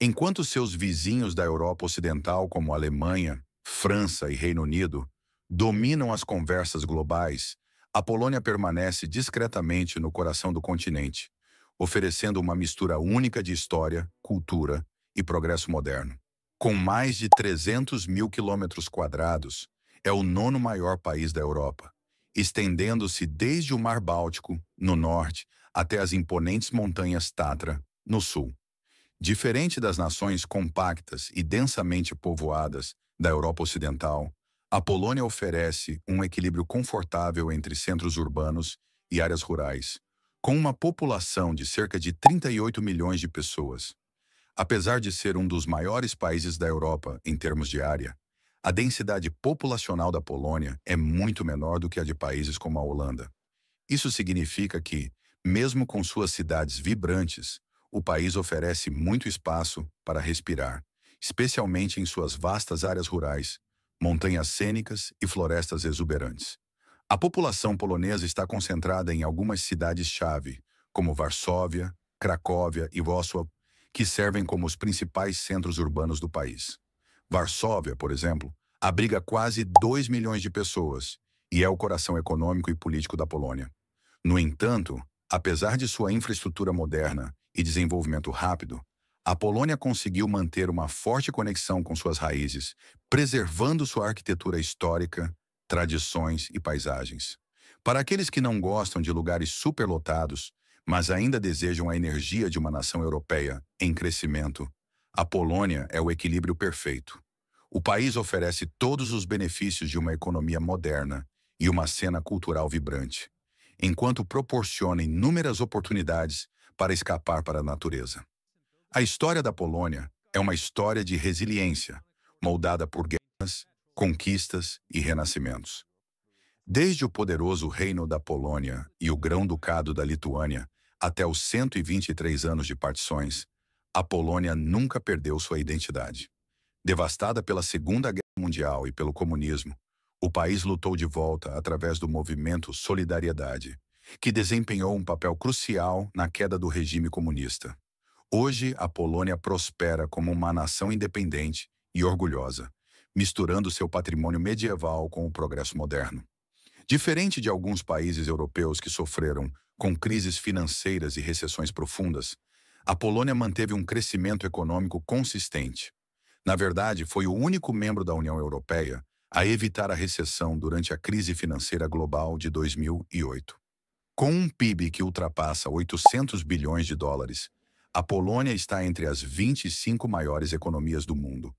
Enquanto seus vizinhos da Europa Ocidental, como Alemanha, França e Reino Unido, dominam as conversas globais, a Polônia permanece discretamente no coração do continente, oferecendo uma mistura única de história, cultura e progresso moderno. Com mais de 300 mil quilômetros quadrados, é o nono maior país da Europa, estendendo-se desde o Mar Báltico, no norte, até as imponentes montanhas Tatra, no sul. Diferente das nações compactas e densamente povoadas da Europa Ocidental, a Polônia oferece um equilíbrio confortável entre centros urbanos e áreas rurais, com uma população de cerca de 38 milhões de pessoas. Apesar de ser um dos maiores países da Europa em termos de área, a densidade populacional da Polônia é muito menor do que a de países como a Holanda. Isso significa que, mesmo com suas cidades vibrantes, o país oferece muito espaço para respirar, especialmente em suas vastas áreas rurais, montanhas cênicas e florestas exuberantes. A população polonesa está concentrada em algumas cidades-chave, como Varsóvia, Cracóvia e Wrocław, que servem como os principais centros urbanos do país. Varsóvia, por exemplo, abriga quase 2 milhões de pessoas e é o coração econômico e político da Polônia. No entanto, apesar de sua infraestrutura moderna e desenvolvimento rápido, a Polônia conseguiu manter uma forte conexão com suas raízes, preservando sua arquitetura histórica, tradições e paisagens. Para aqueles que não gostam de lugares superlotados, mas ainda desejam a energia de uma nação europeia em crescimento, a Polônia é o equilíbrio perfeito. O país oferece todos os benefícios de uma economia moderna e uma cena cultural vibrante, enquanto proporciona inúmeras oportunidades para escapar para a natureza. A história da Polônia é uma história de resiliência, moldada por guerras, conquistas e renascimentos. Desde o poderoso Reino da Polônia e o Grão-Ducado da Lituânia até os 123 anos de partições, a Polônia nunca perdeu sua identidade. Devastada pela Segunda Guerra Mundial e pelo comunismo, o país lutou de volta através do movimento Solidariedade, que desempenhou um papel crucial na queda do regime comunista. Hoje, a Polônia prospera como uma nação independente e orgulhosa, misturando seu patrimônio medieval com o progresso moderno. Diferente de alguns países europeus que sofreram com crises financeiras e recessões profundas, a Polônia manteve um crescimento econômico consistente. Na verdade, foi o único membro da União Europeia a evitar a recessão durante a crise financeira global de 2008. Com um PIB que ultrapassa 800 bilhões de dólares, a Polônia está entre as 25 maiores economias do mundo.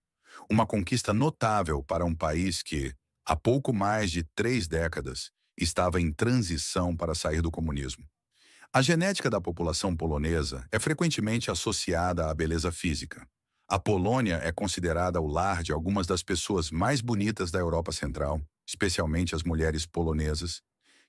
Uma conquista notável para um país que, há pouco mais de 3 décadas, estava em transição para sair do comunismo. A genética da população polonesa é frequentemente associada à beleza física. A Polônia é considerada o lar de algumas das pessoas mais bonitas da Europa Central, especialmente as mulheres polonesas,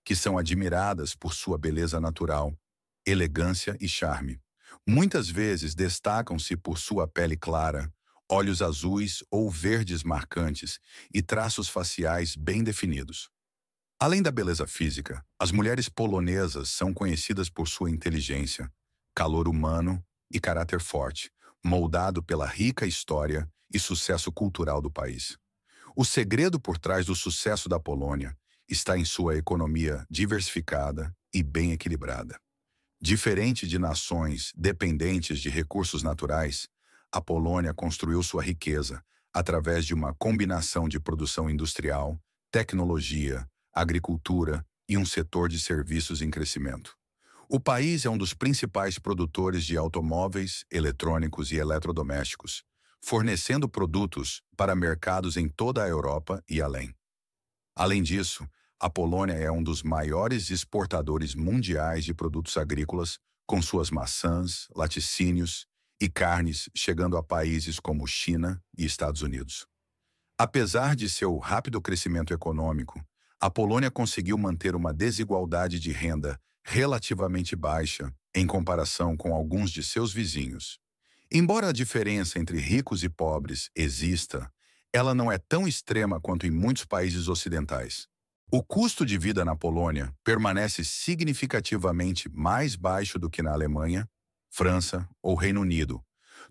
que são admiradas por sua beleza natural, elegância e charme. Muitas vezes destacam-se por sua pele clara, olhos azuis ou verdes marcantes e traços faciais bem definidos. Além da beleza física, as mulheres polonesas são conhecidas por sua inteligência, calor humano e caráter forte, moldado pela rica história e sucesso cultural do país. O segredo por trás do sucesso da Polônia está em sua economia diversificada e bem equilibrada. Diferente de nações dependentes de recursos naturais, a Polônia construiu sua riqueza através de uma combinação de produção industrial, tecnologia, agricultura e um setor de serviços em crescimento. O país é um dos principais produtores de automóveis, eletrônicos e eletrodomésticos, fornecendo produtos para mercados em toda a Europa e além. Além disso, a Polônia é um dos maiores exportadores mundiais de produtos agrícolas, com suas maçãs, laticínios e carnes chegando a países como China e Estados Unidos. Apesar de seu rápido crescimento econômico, a Polônia conseguiu manter uma desigualdade de renda relativamente baixa em comparação com alguns de seus vizinhos. Embora a diferença entre ricos e pobres exista, ela não é tão extrema quanto em muitos países ocidentais. O custo de vida na Polônia permanece significativamente mais baixo do que na Alemanha, França ou Reino Unido,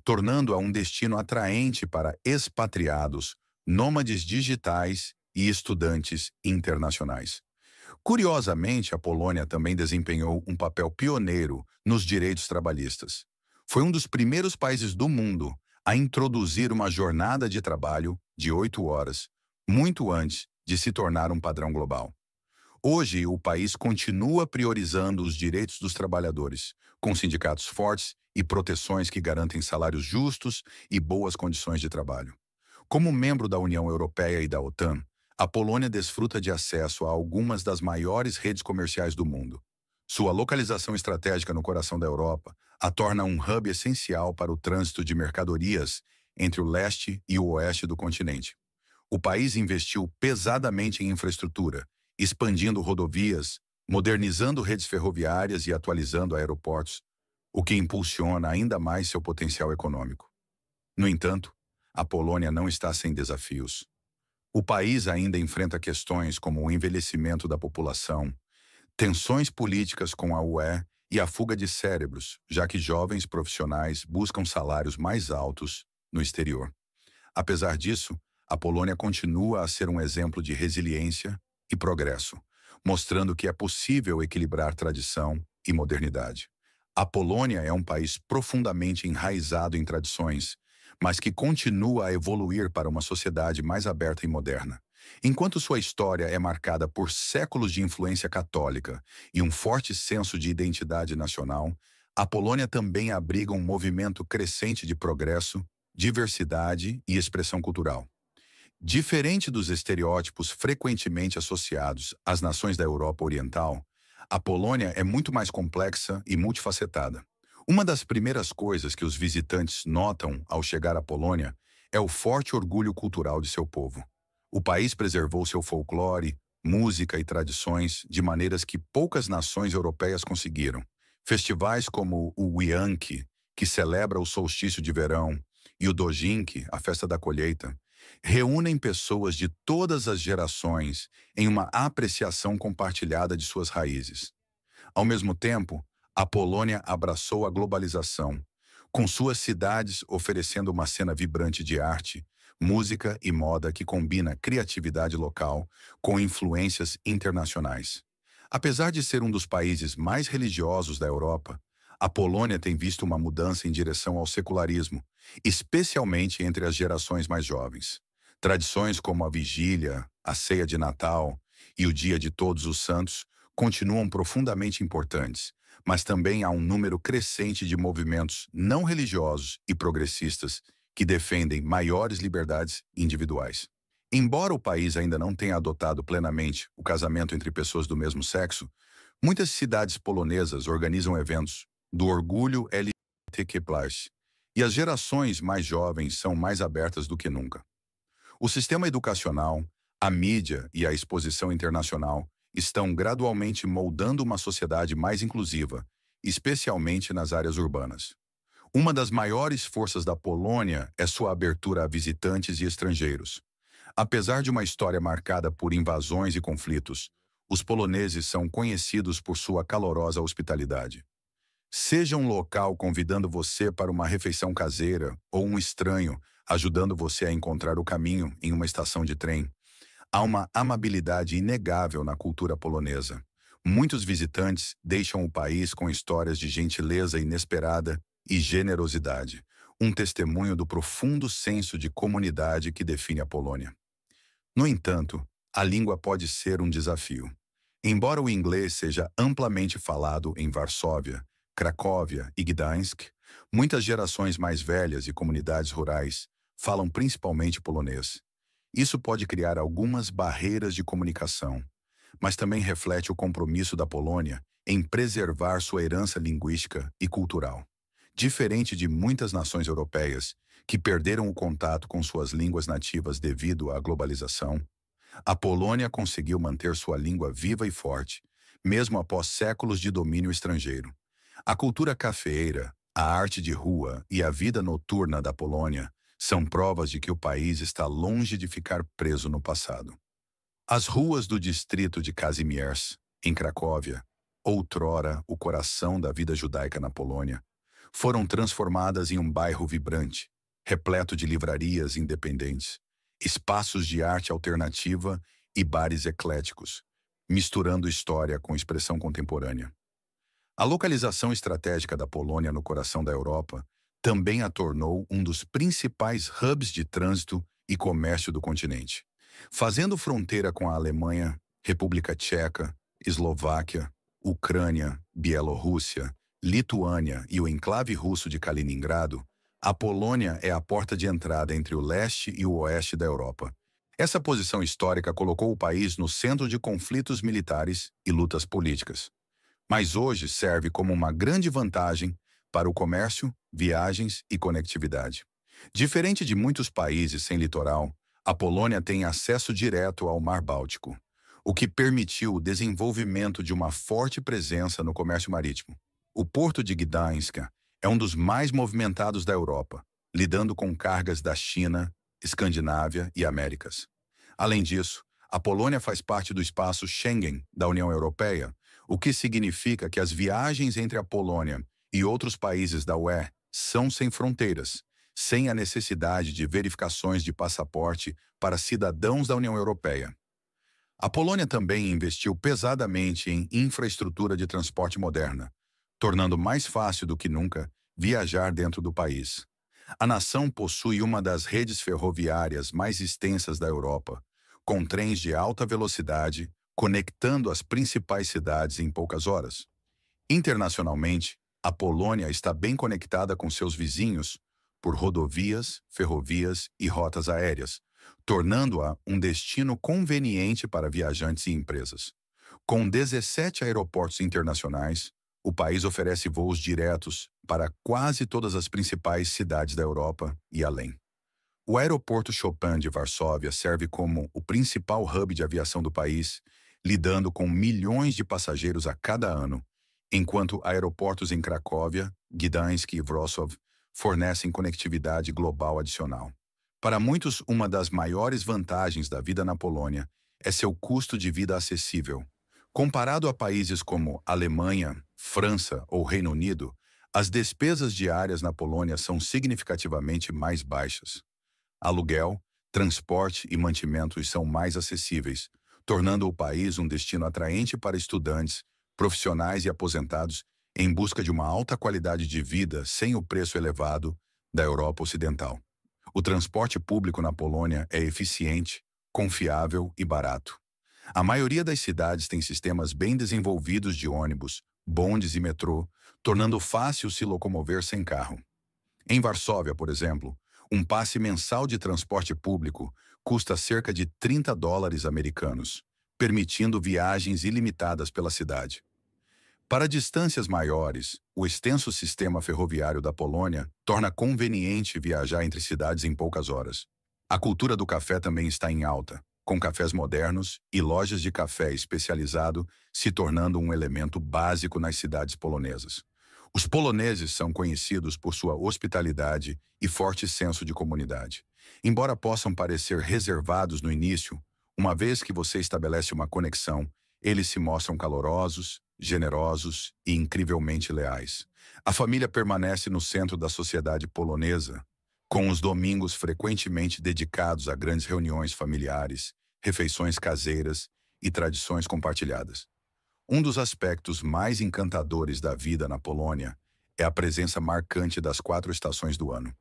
tornando-a um destino atraente para expatriados, nômades digitais e estudantes internacionais. Curiosamente, a Polônia também desempenhou um papel pioneiro nos direitos trabalhistas. Foi um dos primeiros países do mundo a introduzir uma jornada de trabalho de 8 horas, muito antes de se tornar um padrão global. Hoje, o país continua priorizando os direitos dos trabalhadores, com sindicatos fortes e proteções que garantem salários justos e boas condições de trabalho. Como membro da União Europeia e da OTAN, a Polônia desfruta de acesso a algumas das maiores redes comerciais do mundo. Sua localização estratégica no coração da Europa a torna um hub essencial para o trânsito de mercadorias entre o leste e o oeste do continente. O país investiu pesadamente em infraestrutura, expandindo rodovias, modernizando redes ferroviárias e atualizando aeroportos, o que impulsiona ainda mais seu potencial econômico. No entanto, a Polônia não está sem desafios. O país ainda enfrenta questões como o envelhecimento da população, tensões políticas com a UE e a fuga de cérebros, já que jovens profissionais buscam salários mais altos no exterior. Apesar disso, a Polônia continua a ser um exemplo de resiliência e progresso, mostrando que é possível equilibrar tradição e modernidade. A Polônia é um país profundamente enraizado em tradições, mas que continua a evoluir para uma sociedade mais aberta e moderna. Enquanto sua história é marcada por séculos de influência católica e um forte senso de identidade nacional, a Polônia também abriga um movimento crescente de progresso, diversidade e expressão cultural. Diferente dos estereótipos frequentemente associados às nações da Europa Oriental, a Polônia é muito mais complexa e multifacetada. Uma das primeiras coisas que os visitantes notam ao chegar à Polônia é o forte orgulho cultural de seu povo. O país preservou seu folclore, música e tradições de maneiras que poucas nações europeias conseguiram. Festivais como o Wianki, que celebra o solstício de verão, e o Dojinki, a festa da colheita, reúnem pessoas de todas as gerações em uma apreciação compartilhada de suas raízes. Ao mesmo tempo, a Polônia abraçou a globalização, com suas cidades oferecendo uma cena vibrante de arte, música e moda que combina criatividade local com influências internacionais. Apesar de ser um dos países mais religiosos da Europa, a Polônia tem visto uma mudança em direção ao secularismo, especialmente entre as gerações mais jovens. Tradições como a vigília, a ceia de Natal e o Dia de Todos os Santos continuam profundamente importantes, mas também há um número crescente de movimentos não religiosos e progressistas que defendem maiores liberdades individuais. Embora o país ainda não tenha adotado plenamente o casamento entre pessoas do mesmo sexo, muitas cidades polonesas organizam eventos do orgulho LGBTQ+, e as gerações mais jovens são mais abertas do que nunca. O sistema educacional, a mídia e a exposição internacional estão gradualmente moldando uma sociedade mais inclusiva, especialmente nas áreas urbanas. Uma das maiores forças da Polônia é sua abertura a visitantes e estrangeiros. Apesar de uma história marcada por invasões e conflitos, os poloneses são conhecidos por sua calorosa hospitalidade. Seja um local convidando você para uma refeição caseira ou um estranho ajudando você a encontrar o caminho em uma estação de trem, há uma amabilidade inegável na cultura polonesa. Muitos visitantes deixam o país com histórias de gentileza inesperada e generosidade, um testemunho do profundo senso de comunidade que define a Polônia. No entanto, a língua pode ser um desafio. Embora o inglês seja amplamente falado em Varsóvia, Cracóvia e Gdańsk, muitas gerações mais velhas e comunidades rurais falam principalmente polonês. Isso pode criar algumas barreiras de comunicação, mas também reflete o compromisso da Polônia em preservar sua herança linguística e cultural. Diferente de muitas nações europeias, que perderam o contato com suas línguas nativas devido à globalização, a Polônia conseguiu manter sua língua viva e forte, mesmo após séculos de domínio estrangeiro. A cultura cafeeira, a arte de rua e a vida noturna da Polônia são provas de que o país está longe de ficar preso no passado. As ruas do distrito de Kazimierz, em Cracóvia, outrora o coração da vida judaica na Polônia, foram transformadas em um bairro vibrante, repleto de livrarias independentes, espaços de arte alternativa e bares ecléticos, misturando história com expressão contemporânea. A localização estratégica da Polônia no coração da Europa também a tornou um dos principais hubs de trânsito e comércio do continente. Fazendo fronteira com a Alemanha, República Tcheca, Eslováquia, Ucrânia, Bielorrússia, Lituânia e o enclave russo de Kaliningrado, a Polônia é a porta de entrada entre o leste e o oeste da Europa. Essa posição histórica colocou o país no centro de conflitos militares e lutas políticas, mas hoje serve como uma grande vantagem para o comércio, viagens e conectividade. Diferente de muitos países sem litoral, a Polônia tem acesso direto ao Mar Báltico, o que permitiu o desenvolvimento de uma forte presença no comércio marítimo. O porto de Gdańsk é um dos mais movimentados da Europa, lidando com cargas da China, Escandinávia e Américas. Além disso, a Polônia faz parte do espaço Schengen da União Europeia, o que significa que as viagens entre a Polônia e outros países da UE são sem fronteiras, sem a necessidade de verificações de passaporte para cidadãos da União Europeia. A Polônia também investiu pesadamente em infraestrutura de transporte moderna, tornando mais fácil do que nunca viajar dentro do país. A nação possui uma das redes ferroviárias mais extensas da Europa, com trens de alta velocidade, conectando as principais cidades em poucas horas. Internacionalmente, a Polônia está bem conectada com seus vizinhos por rodovias, ferrovias e rotas aéreas, tornando-a um destino conveniente para viajantes e empresas. Com 17 aeroportos internacionais, o país oferece voos diretos para quase todas as principais cidades da Europa e além. O aeroporto Chopin de Varsóvia serve como o principal hub de aviação do país, lidando com milhões de passageiros a cada ano, enquanto aeroportos em Cracóvia, Gdańsk e Wrocław fornecem conectividade global adicional. Para muitos, uma das maiores vantagens da vida na Polônia é seu custo de vida acessível. Comparado a países como Alemanha, França ou Reino Unido, as despesas diárias na Polônia são significativamente mais baixas. Aluguel, transporte e mantimentos são mais acessíveis, tornando o país um destino atraente para estudantes, profissionais e aposentados em busca de uma alta qualidade de vida sem o preço elevado da Europa Ocidental. O transporte público na Polônia é eficiente, confiável e barato. A maioria das cidades tem sistemas bem desenvolvidos de ônibus, bondes e metrô, tornando fácil se locomover sem carro. Em Varsóvia, por exemplo, um passe mensal de transporte público custa cerca de $30 americanos, permitindo viagens ilimitadas pela cidade. Para distâncias maiores, o extenso sistema ferroviário da Polônia torna conveniente viajar entre cidades em poucas horas. A cultura do café também está em alta, com cafés modernos e lojas de café especializado se tornando um elemento básico nas cidades polonesas. Os poloneses são conhecidos por sua hospitalidade e forte senso de comunidade. Embora possam parecer reservados no início, uma vez que você estabelece uma conexão, eles se mostram calorosos, generosos e incrivelmente leais. A família permanece no centro da sociedade polonesa, com os domingos frequentemente dedicados a grandes reuniões familiares, refeições caseiras e tradições compartilhadas. Um dos aspectos mais encantadores da vida na Polônia é a presença marcante das 4 estações do ano.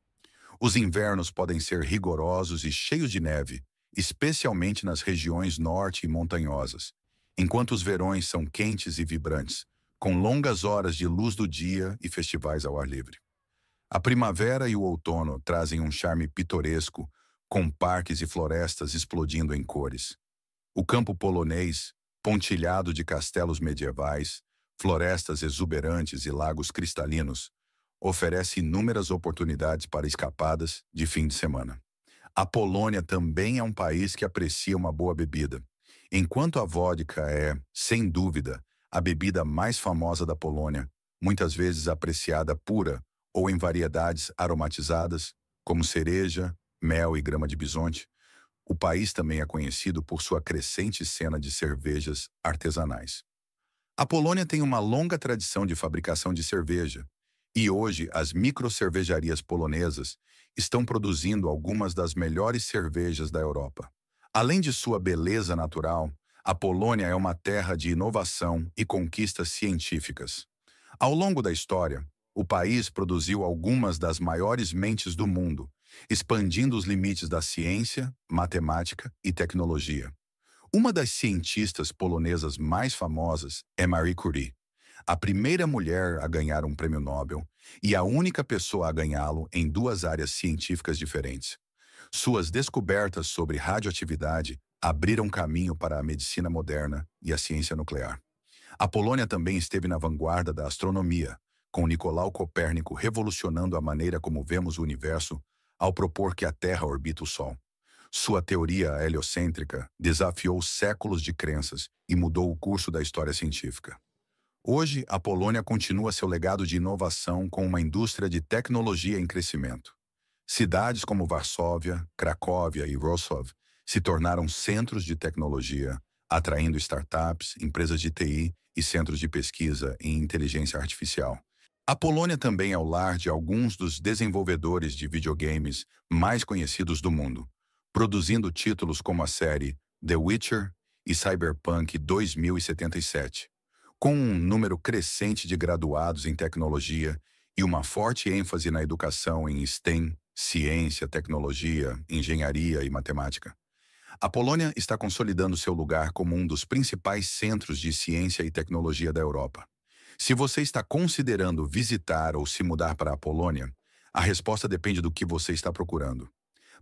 Os invernos podem ser rigorosos e cheios de neve, especialmente nas regiões norte e montanhosas, enquanto os verões são quentes e vibrantes, com longas horas de luz do dia e festivais ao ar livre. A primavera e o outono trazem um charme pitoresco, com parques e florestas explodindo em cores. O campo polonês, pontilhado de castelos medievais, florestas exuberantes e lagos cristalinos, oferece inúmeras oportunidades para escapadas de fim de semana. A Polônia também é um país que aprecia uma boa bebida. Enquanto a vodka é, sem dúvida, a bebida mais famosa da Polônia, muitas vezes apreciada pura ou em variedades aromatizadas, como cereja, mel e grama de bisonte, o país também é conhecido por sua crescente cena de cervejas artesanais. A Polônia tem uma longa tradição de fabricação de cerveja, E hoje, as microcervejarias polonesas estão produzindo algumas das melhores cervejas da Europa. Além de sua beleza natural, a Polônia é uma terra de inovação e conquistas científicas. Ao longo da história, o país produziu algumas das maiores mentes do mundo, expandindo os limites da ciência, matemática e tecnologia. Uma das cientistas polonesas mais famosas é Marie Curie, a primeira mulher a ganhar um prêmio Nobel e a única pessoa a ganhá-lo em duas áreas científicas diferentes. Suas descobertas sobre radioatividade abriram caminho para a medicina moderna e a ciência nuclear. A Polônia também esteve na vanguarda da astronomia, com Nicolau Copérnico revolucionando a maneira como vemos o universo ao propor que a Terra orbita o Sol. Sua teoria heliocêntrica desafiou séculos de crenças e mudou o curso da história científica. Hoje, a Polônia continua seu legado de inovação com uma indústria de tecnologia em crescimento. Cidades como Varsóvia, Cracóvia e Wrocław se tornaram centros de tecnologia, atraindo startups, empresas de TI e centros de pesquisa em inteligência artificial. A Polônia também é o lar de alguns dos desenvolvedores de videogames mais conhecidos do mundo, produzindo títulos como a série The Witcher e Cyberpunk 2077. Com um número crescente de graduados em tecnologia e uma forte ênfase na educação em STEM, ciência, tecnologia, engenharia e matemática, a Polônia está consolidando seu lugar como um dos principais centros de ciência e tecnologia da Europa. Se você está considerando visitar ou se mudar para a Polônia, a resposta depende do que você está procurando.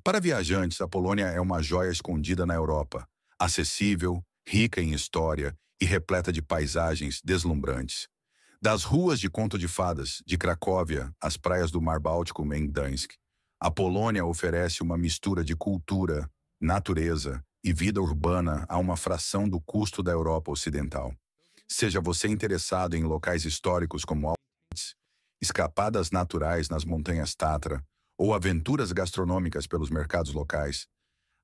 Para viajantes, a Polônia é uma joia escondida na Europa, acessível, rica em história e repleta de paisagens deslumbrantes. Das ruas de Conto de Fadas, de Cracóvia, às praias do Mar Báltico em Gdańsk, a Polônia oferece uma mistura de cultura, natureza e vida urbana a uma fração do custo da Europa Ocidental. Seja você interessado em locais históricos como Auschwitz, escapadas naturais nas montanhas Tatra ou aventuras gastronômicas pelos mercados locais,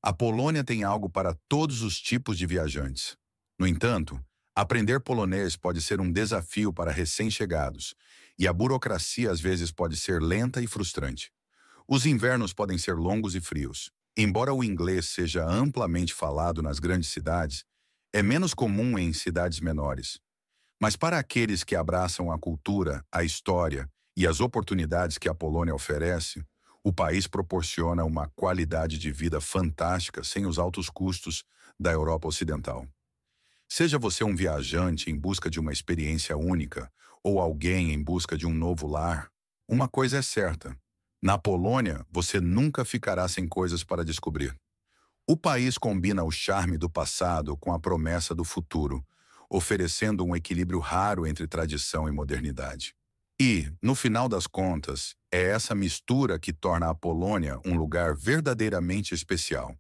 a Polônia tem algo para todos os tipos de viajantes. No entanto, aprender polonês pode ser um desafio para recém-chegados, e a burocracia às vezes pode ser lenta e frustrante. Os invernos podem ser longos e frios. Embora o inglês seja amplamente falado nas grandes cidades, é menos comum em cidades menores. Mas para aqueles que abraçam a cultura, a história e as oportunidades que a Polônia oferece, o país proporciona uma qualidade de vida fantástica sem os altos custos da Europa Ocidental. Seja você um viajante em busca de uma experiência única ou alguém em busca de um novo lar, uma coisa é certa: na Polônia, você nunca ficará sem coisas para descobrir. O país combina o charme do passado com a promessa do futuro, oferecendo um equilíbrio raro entre tradição e modernidade. E, no final das contas, é essa mistura que torna a Polônia um lugar verdadeiramente especial.